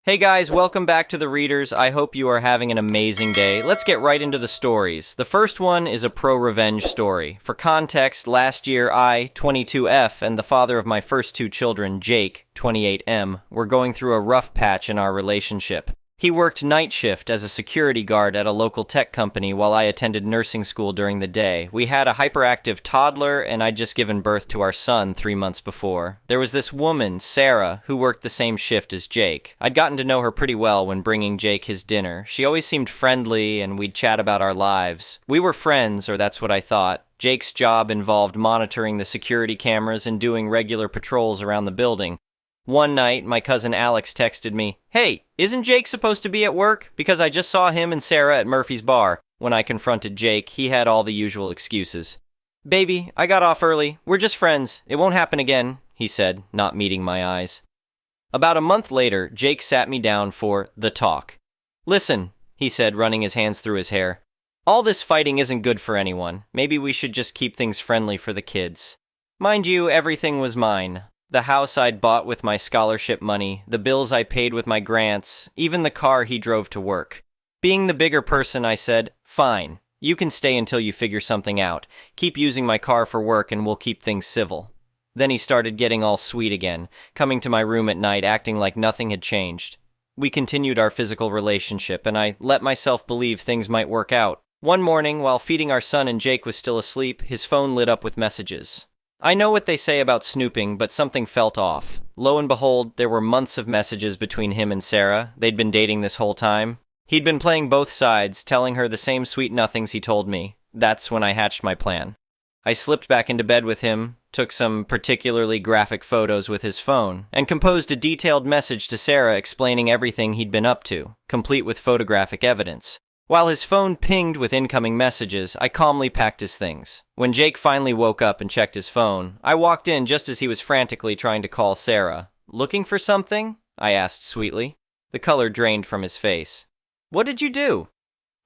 Hey guys, welcome back to The Readers. I hope you are having an amazing day. Let's get right into the stories. The first one is a pro-revenge story. For context, last year I, 22F, and the father of my first two children, Jake, 28M, were going through a rough patch in our relationship. He worked night shift as a security guard at a local tech company while I attended nursing school during the day. We had a hyperactive toddler, and I'd just given birth to our son 3 months before. There was this woman, Sarah, who worked the same shift as Jake. I'd gotten to know her pretty well when bringing Jake his dinner. She always seemed friendly, and we'd chat about our lives. We were friends, or that's what I thought. Jake's job involved monitoring the security cameras and doing regular patrols around the building. One night, my cousin Alex texted me, "Hey, isn't Jake supposed to be at work? Because I just saw him and Sarah at Murphy's bar." When I confronted Jake, he had all the usual excuses. "Baby, I got off early. We're just friends. It won't happen again," he said, not meeting my eyes. About a month later, Jake sat me down for the talk. "Listen," he said, running his hands through his hair. "All this fighting isn't good for anyone. Maybe we should just keep things friendly for the kids." Mind you, everything was mine. The house I'd bought with my scholarship money, the bills I paid with my grants, even the car he drove to work. Being the bigger person, I said, "Fine, you can stay until you figure something out. Keep using my car for work and we'll keep things civil." Then he started getting all sweet again, coming to my room at night acting like nothing had changed. We continued our physical relationship, and I let myself believe things might work out. One morning, while feeding our son and Jake was still asleep, his phone lit up with messages. I know what they say about snooping, but something felt off. Lo and behold, there were months of messages between him and Sarah. They'd been dating this whole time. He'd been playing both sides, telling her the same sweet nothings he told me. That's when I hatched my plan. I slipped back into bed with him, took some particularly graphic photos with his phone, and composed a detailed message to Sarah explaining everything he'd been up to, complete with photographic evidence. While his phone pinged with incoming messages, I calmly packed his things. When Jake finally woke up and checked his phone, I walked in just as he was frantically trying to call Sarah. "Looking for something?" I asked sweetly. The color drained from his face. "What did you do?"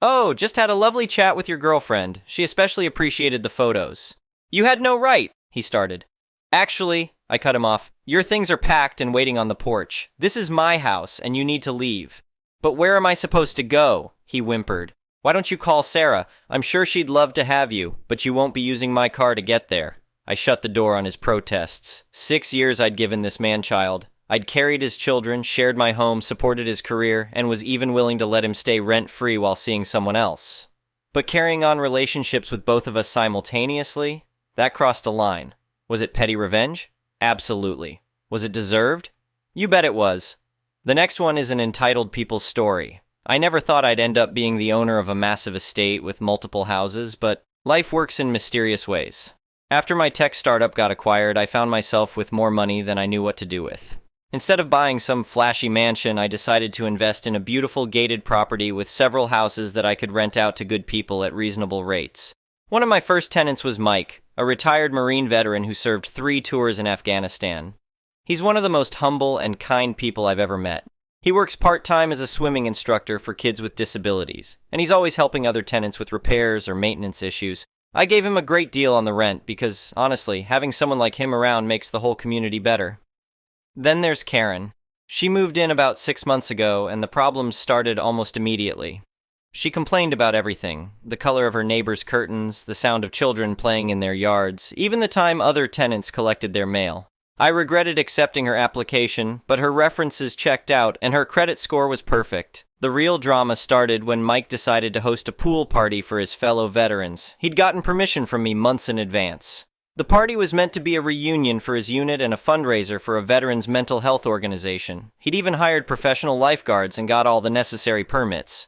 "Oh, just had a lovely chat with your girlfriend. She especially appreciated the photos." "You had no right," he started. "Actually," I cut him off, "your things are packed and waiting on the porch. This is my house, and you need to leave." "But where am I supposed to go?" he whimpered. "Why don't you call Sarah? I'm sure she'd love to have you, but you won't be using my car to get there." I shut the door on his protests. 6 years I'd given this man-child. I'd carried his children, shared my home, supported his career, and was even willing to let him stay rent-free while seeing someone else. But carrying on relationships with both of us simultaneously? That crossed a line. Was it petty revenge? Absolutely. Was it deserved? You bet it was. The next one is an entitled people's story. I never thought I'd end up being the owner of a massive estate with multiple houses, but life works in mysterious ways. After my tech startup got acquired, I found myself with more money than I knew what to do with. Instead of buying some flashy mansion, I decided to invest in a beautiful gated property with several houses that I could rent out to good people at reasonable rates. One of my first tenants was Mike, a retired Marine veteran who served 3 tours in Afghanistan. He's one of the most humble and kind people I've ever met. He works part-time as a swimming instructor for kids with disabilities, and he's always helping other tenants with repairs or maintenance issues. I gave him a great deal on the rent because, honestly, having someone like him around makes the whole community better. Then there's Karen. She moved in about 6 months ago, and the problems started almost immediately. She complained about everything: the color of her neighbors' curtains, the sound of children playing in their yards, even the time other tenants collected their mail. I regretted accepting her application, but her references checked out and her credit score was perfect. The real drama started when Mike decided to host a pool party for his fellow veterans. He'd gotten permission from me months in advance. The party was meant to be a reunion for his unit and a fundraiser for a veterans' mental health organization. He'd even hired professional lifeguards and got all the necessary permits.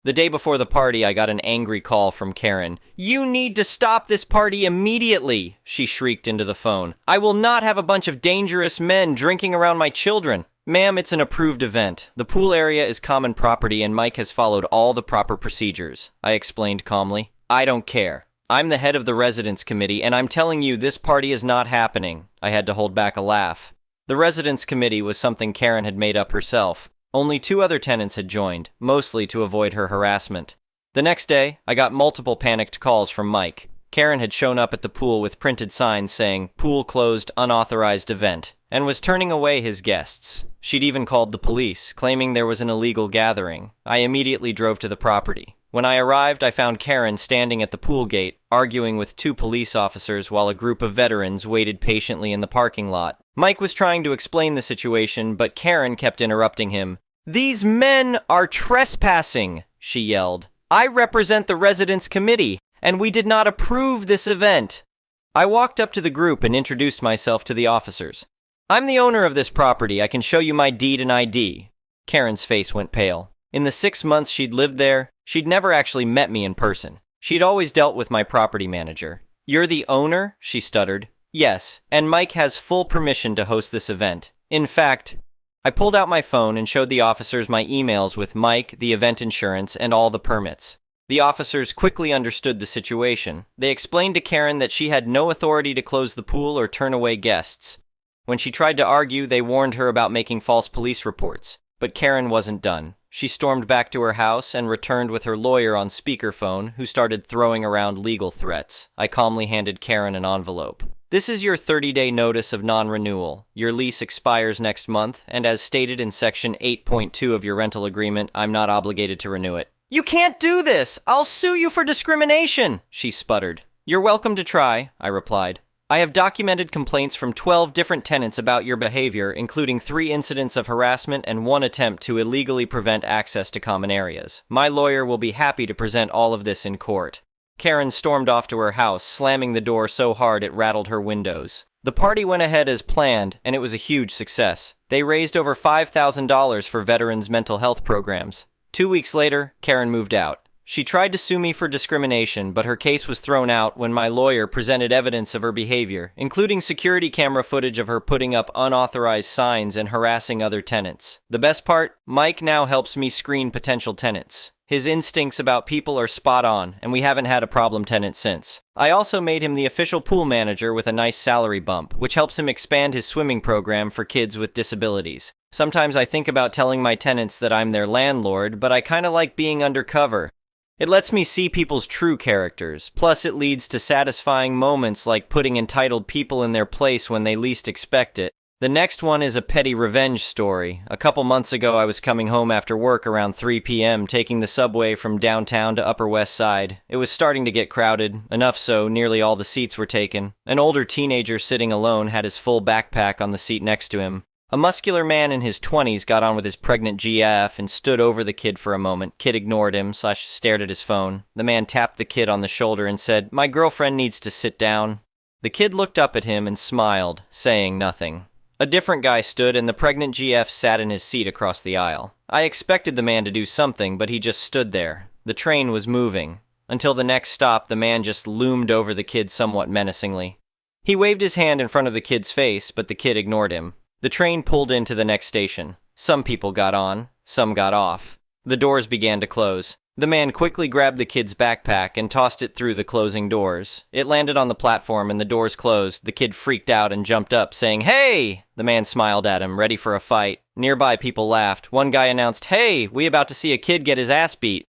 The day before the party, I got an angry call from Karen. "You need to stop this party immediately," she shrieked into the phone. "I will not have a bunch of dangerous men drinking around my children." "Ma'am, it's an approved event. The pool area is common property and Mike has followed all the proper procedures," I explained calmly. "I don't care. I'm the head of the residence committee and I'm telling you this party is not happening." I had to hold back a laugh. The residence committee was something Karen had made up herself. Only 2 other tenants had joined, mostly to avoid her harassment. The next day, I got multiple panicked calls from Mike. Karen had shown up at the pool with printed signs saying, "Pool closed, unauthorized event," and was turning away his guests. She'd even called the police, claiming there was an illegal gathering. I immediately drove to the property. When I arrived, I found Karen standing at the pool gate, arguing with 2 police officers while a group of veterans waited patiently in the parking lot. Mike was trying to explain the situation, but Karen kept interrupting him. "These men are trespassing," she yelled. "I represent the residents' committee, and we did not approve this event." I walked up to the group and introduced myself to the officers. "I'm the owner of this property. I can show you my deed and ID." Karen's face went pale. In the 6 months she'd lived there, she'd never actually met me in person. She'd always dealt with my property manager. "You're the owner?" she stuttered. "Yes, and Mike has full permission to host this event. In fact," I pulled out my phone and showed the officers my emails with Mike, the event insurance, and all the permits. The officers quickly understood the situation. They explained to Karen that she had no authority to close the pool or turn away guests. When she tried to argue, they warned her about making false police reports. But Karen wasn't done. She stormed back to her house and returned with her lawyer on speakerphone, who started throwing around legal threats. I calmly handed Karen an envelope. "This is your 30-day notice of non-renewal. Your lease expires next month, and as stated in Section 8.2 of your rental agreement, I'm not obligated to renew it." "You can't do this! I'll sue you for discrimination!" she sputtered. "You're welcome to try," I replied. "I have documented complaints from 12 different tenants about your behavior, including 3 incidents of harassment and 1 attempt to illegally prevent access to common areas. My lawyer will be happy to present all of this in court." Karen stormed off to her house, slamming the door so hard it rattled her windows. The party went ahead as planned, and it was a huge success. They raised over $5,000 for veterans' mental health programs. 2 weeks later, Karen moved out. She tried to sue me for discrimination, but her case was thrown out when my lawyer presented evidence of her behavior, including security camera footage of her putting up unauthorized signs and harassing other tenants. The best part? Mike now helps me screen potential tenants. His instincts about people are spot on, and we haven't had a problem tenant since. I also made him the official pool manager with a nice salary bump, which helps him expand his swimming program for kids with disabilities. Sometimes I think about telling my tenants that I'm their landlord, but I kinda like being undercover. It lets me see people's true characters, plus it leads to satisfying moments like putting entitled people in their place when they least expect it. The next one is a petty revenge story. A couple months ago, I was coming home after work around 3 p.m., taking the subway from downtown to Upper West Side. It was starting to get crowded, enough so nearly all the seats were taken. An older teenager sitting alone had his full backpack on the seat next to him. A muscular man in his 20s got on with his pregnant GF and stood over the kid for a moment. Kid ignored him, stared at his phone. The man tapped the kid on the shoulder and said, "My girlfriend needs to sit down." The kid looked up at him and smiled, saying nothing. A different guy stood, and the pregnant GF sat in his seat across the aisle. I expected the man to do something, but he just stood there. The train was moving. Until the next stop, the man just loomed over the kid somewhat menacingly. He waved his hand in front of the kid's face, but the kid ignored him. The train pulled into the next station. Some people got on, some got off. The doors began to close. The man quickly grabbed the kid's backpack and tossed it through the closing doors. It landed on the platform and the doors closed. The kid freaked out and jumped up, saying, "Hey!" The man smiled at him, ready for a fight. Nearby people laughed. One guy announced, "Hey, we about to see a kid get his ass beat."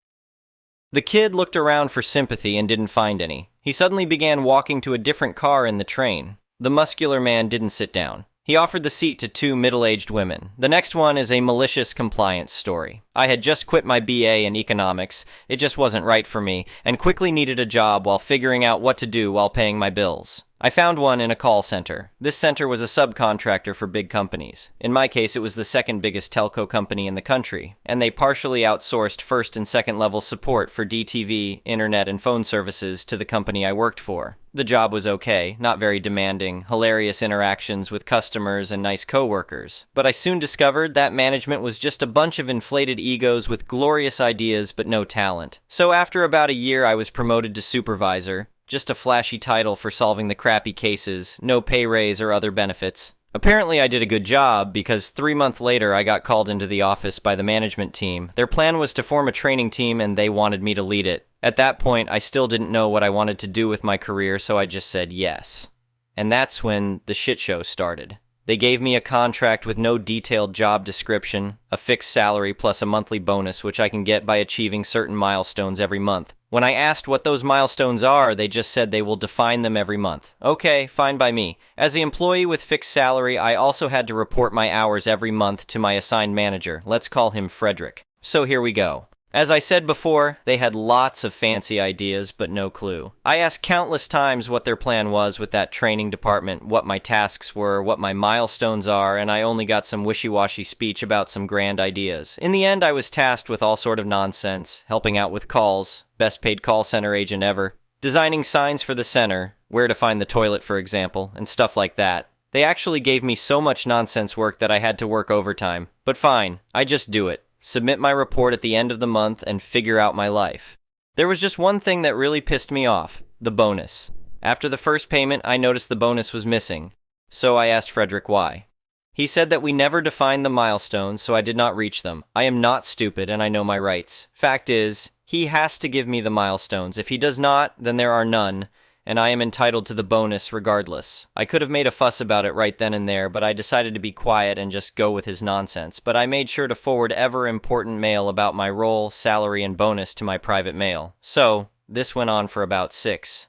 The kid looked around for sympathy and didn't find any. He suddenly began walking to a different car in the train. The muscular man didn't sit down. He offered the seat to 2 middle-aged women. The next one is a malicious compliance story. I had just quit my BA in economics. It just wasn't right for me, and quickly needed a job while figuring out what to do while paying my bills. I found one in a call center. This center was a subcontractor for big companies. In my case, it was the second biggest telco company in the country, and they partially outsourced first and second level support for DTV, internet, and phone services to the company I worked for. The job was okay, not very demanding, hilarious interactions with customers and nice coworkers. But I soon discovered that management was just a bunch of inflated egos with glorious ideas but no talent. So after about a year, I was promoted to supervisor. Just a flashy title for solving the crappy cases, no pay raise or other benefits. Apparently I did a good job because 3 months later I got called into the office by the management team. Their plan was to form a training team and they wanted me to lead it. At that point, I still didn't know what I wanted to do with my career, so I just said yes. And that's when the shit show started. They gave me a contract with no detailed job description, a fixed salary plus a monthly bonus which I can get by achieving certain milestones every month. When I asked what those milestones are, they just said they will define them every month. Okay, fine by me. As the employee with fixed salary, I also had to report my hours every month to my assigned manager. Let's call him Frederick. So here we go. As I said before, they had lots of fancy ideas, but no clue. I asked countless times what their plan was with that training department, what my tasks were, what my milestones are, and I only got some wishy-washy speech about some grand ideas. In the end, I was tasked with all sort of nonsense, helping out with calls, best paid call center agent ever, designing signs for the center, where to find the toilet, for example, and stuff like that. They actually gave me so much nonsense work that I had to work overtime. But fine, I just do it. Submit my report at the end of the month, and figure out my life. There was just one thing that really pissed me off, the bonus. After the first payment, I noticed the bonus was missing, so I asked Frederick why. He said that we never defined the milestones, so I did not reach them. I am not stupid, and I know my rights. Fact is, he has to give me the milestones. If he does not, then there are none, and I am entitled to the bonus regardless. I could have made a fuss about it right then and there, but I decided to be quiet and just go with his nonsense. But I made sure to forward ever important mail about my role, salary, and bonus to my private mail. So, this went on for about 6-7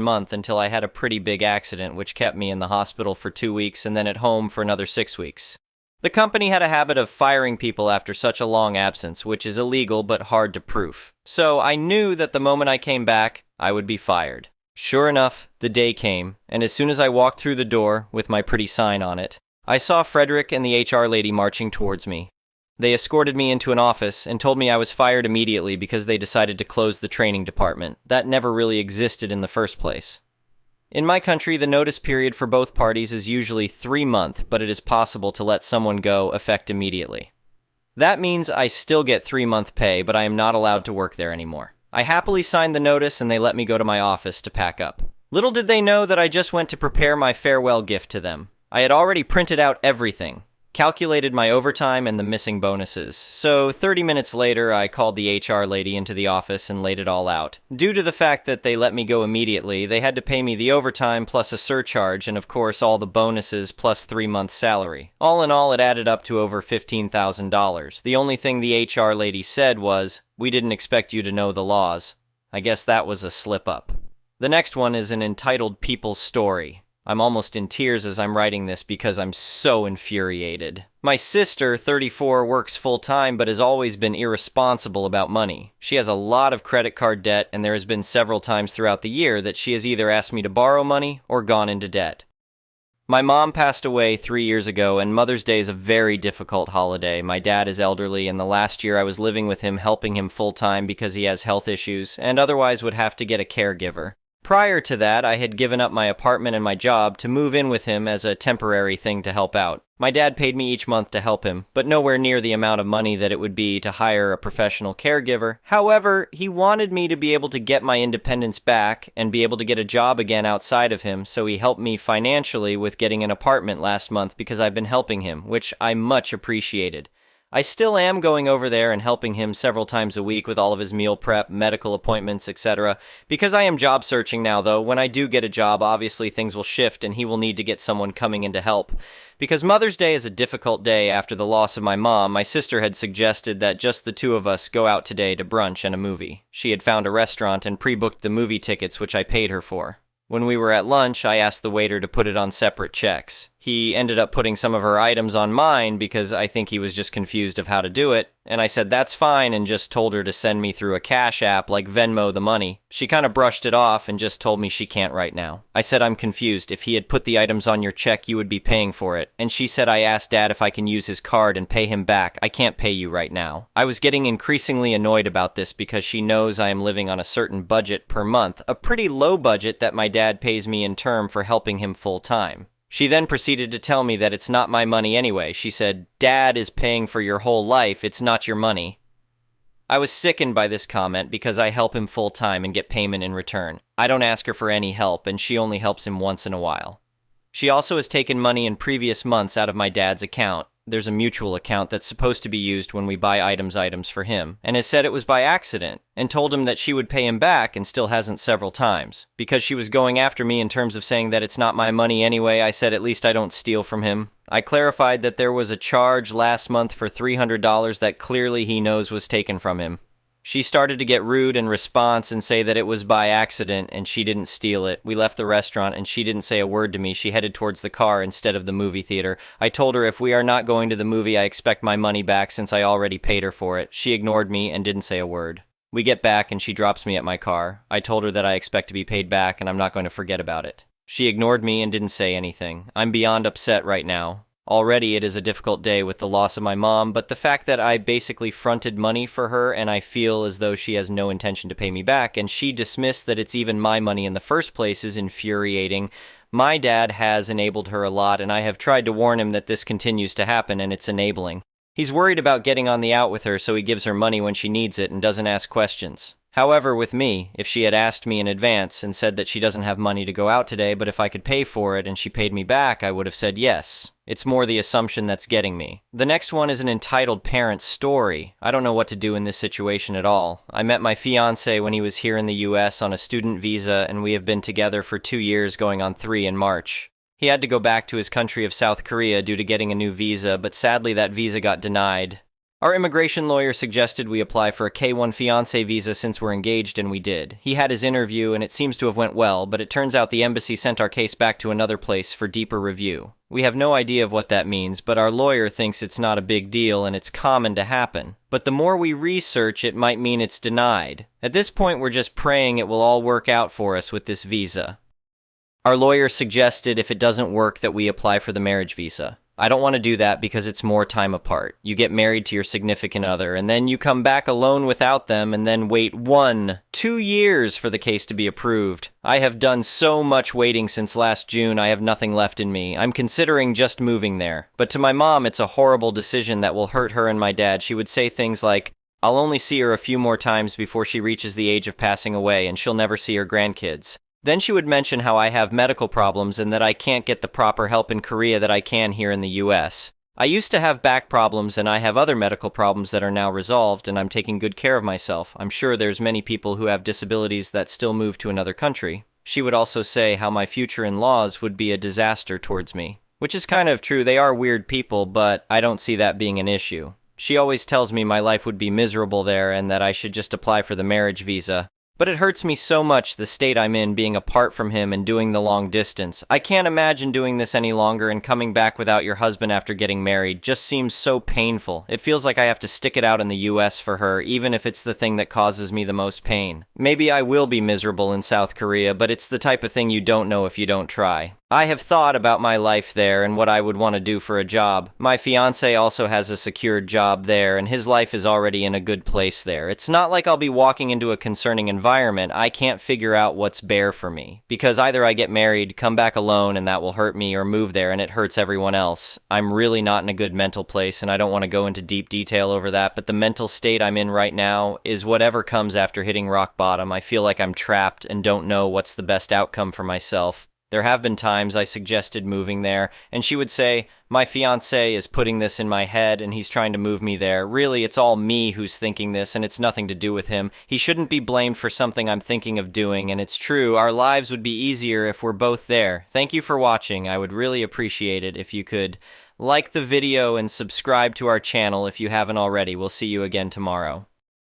months until I had a pretty big accident which kept me in the hospital for 2 weeks and then at home for another 6 weeks. The company had a habit of firing people after such a long absence, which is illegal but hard to prove. So I knew that the moment I came back, I would be fired. Sure enough, the day came, and as soon as I walked through the door, with my pretty sign on it, I saw Frederick and the HR lady marching towards me. They escorted me into an office and told me I was fired immediately because they decided to close the training department. That never really existed in the first place. In my country, the notice period for both parties is usually 3 months, but it is possible to let someone go effect immediately. That means I still get 3-month pay, but I am not allowed to work there anymore. I happily signed the notice and they let me go to my office to pack up. Little did they know that I just went to prepare my farewell gift to them. I had already printed out everything, calculated my overtime and the missing bonuses. So 30 minutes later, I called the HR lady into the office and laid it all out. Due to the fact that they let me go immediately, they had to pay me the overtime plus a surcharge and of course all the bonuses plus 3 months salary. All in all, it added up to over $15,000. The only thing the HR lady said was, "We didn't expect you to know the laws." I guess that was a slip-up. The next one is an entitled people's story. I'm almost in tears as I'm writing this because I'm so infuriated. My sister, 34, works full-time but has always been irresponsible about money. She has a lot of credit card debt, and there has been several times throughout the year that she has either asked me to borrow money or gone into debt. My mom passed away 3 years ago, and Mother's Day is a very difficult holiday. My dad is elderly, and the last year I was living with him, helping him full-time because he has health issues, and otherwise would have to get a caregiver. Prior to that, I had given up my apartment and my job to move in with him as a temporary thing to help out. My dad paid me each month to help him, but nowhere near the amount of money that it would be to hire a professional caregiver. However, he wanted me to be able to get my independence back and be able to get a job again outside of him, so he helped me financially with getting an apartment last month because I've been helping him, which I much appreciated. I still am going over there and helping him several times a week with all of his meal prep, medical appointments, etc. Because I am job searching now, though, when I do get a job, obviously things will shift and he will need to get someone coming in to help. Because Mother's Day is a difficult day after the loss of my mom, my sister had suggested that just the two of us go out today to brunch and a movie. She had found a restaurant and pre-booked the movie tickets, which I paid her for. When we were at lunch, I asked the waiter to put it on separate checks. He ended up putting some of her items on mine because I think he was just confused of how to do it, and I said that's fine and just told her to send me through a cash app like Venmo the money. She kind of brushed it off and just told me she can't right now. I said I'm confused. If he had put the items on your check, you would be paying for it. And she said I asked Dad if I can use his card and pay him back. I can't pay you right now. I was getting increasingly annoyed about this because she knows I am living on a certain budget per month, a pretty low budget that my dad pays me in term for helping him full time. She then proceeded to tell me that it's not my money anyway. She said, "Dad is paying for your whole life, it's not your money." I was sickened by this comment because I help him full time and get payment in return. I don't ask her for any help, and she only helps him once in a while. She also has taken money in previous months out of my dad's account, there's a mutual account that's supposed to be used when we buy items for him, and has said it was by accident, and told him that she would pay him back and still hasn't several times. Because she was going after me in terms of saying that it's not my money anyway, I said at least I don't steal from him. I clarified that there was a charge last month for $300 that clearly he knows was taken from him. She started to get rude in response and say that it was by accident and she didn't steal it. We left the restaurant and she didn't say a word to me. She headed towards the car instead of the movie theater. I told her if we are not going to the movie, I expect my money back since I already paid her for it. She ignored me and didn't say a word. We get back and she drops me at my car. I told her that I expect to be paid back and I'm not going to forget about it. She ignored me and didn't say anything. I'm beyond upset right now. Already it is a difficult day with the loss of my mom, but the fact that I basically fronted money for her and I feel as though she has no intention to pay me back, and she dismissed that it's even my money in the first place is infuriating. My dad has enabled her a lot, and I have tried to warn him that this continues to happen and it's enabling. He's worried about getting on the out with her, so he gives her money when she needs it and doesn't ask questions. However, with me, if she had asked me in advance and said that she doesn't have money to go out today, but if I could pay for it and she paid me back, I would have said yes. It's more the assumption that's getting me. The next one is an entitled parent story. I don't know what to do in this situation at all. I met my fiance when he was here in the US on a student visa, and we have been together for 2 years going on 3 in March. He had to go back to his country of South Korea due to getting a new visa, but sadly that visa got denied. Our immigration lawyer suggested we apply for a K-1 fiancé visa since we're engaged, and we did. He had his interview, and it seems to have went well, but it turns out the embassy sent our case back to another place for deeper review. We have no idea of what that means, but our lawyer thinks it's not a big deal and it's common to happen. But the more we research, it might mean it's denied. At this point, we're just praying it will all work out for us with this visa. Our lawyer suggested if it doesn't work that we apply for the marriage visa. I don't want to do that because it's more time apart. You get married to your significant other, and then you come back alone without them, and then wait 2 years for the case to be approved. I have done so much waiting since last June, I have nothing left in me. I'm considering just moving there. But to my mom, it's a horrible decision that will hurt her and my dad. She would say things like, I'll only see her a few more times before she reaches the age of passing away, and she'll never see her grandkids. Then she would mention how I have medical problems and that I can't get the proper help in Korea that I can here in the US. I used to have back problems and I have other medical problems that are now resolved, and I'm taking good care of myself. I'm sure there's many people who have disabilities that still move to another country. She would also say how my future in-laws would be a disaster towards me. Which is kind of true, they are weird people, but I don't see that being an issue. She always tells me my life would be miserable there and that I should just apply for the marriage visa. But it hurts me so much, the state I'm in, being apart from him and doing the long distance. I can't imagine doing this any longer, and coming back without your husband after getting married just seems so painful. It feels like I have to stick it out in the US for her, even if it's the thing that causes me the most pain. Maybe I will be miserable in South Korea, but it's the type of thing you don't know if you don't try. I have thought about my life there and what I would want to do for a job. My fiancé also has a secured job there, and his life is already in a good place there. It's not like I'll be walking into a concerning environment. I can't figure out what's bare for me. Because either I get married, come back alone, and that will hurt me, or move there and it hurts everyone else. I'm really not in a good mental place, and I don't want to go into deep detail over that, but the mental state I'm in right now is whatever comes after hitting rock bottom. I feel like I'm trapped and don't know what's the best outcome for myself. There have been times I suggested moving there, and she would say, my fiancé is putting this in my head and he's trying to move me there. Really, it's all me who's thinking this, and it's nothing to do with him. He shouldn't be blamed for something I'm thinking of doing, and it's true, our lives would be easier if we're both there. Thank you for watching. I would really appreciate it if you could like the video and subscribe to our channel if you haven't already. We'll see you again tomorrow.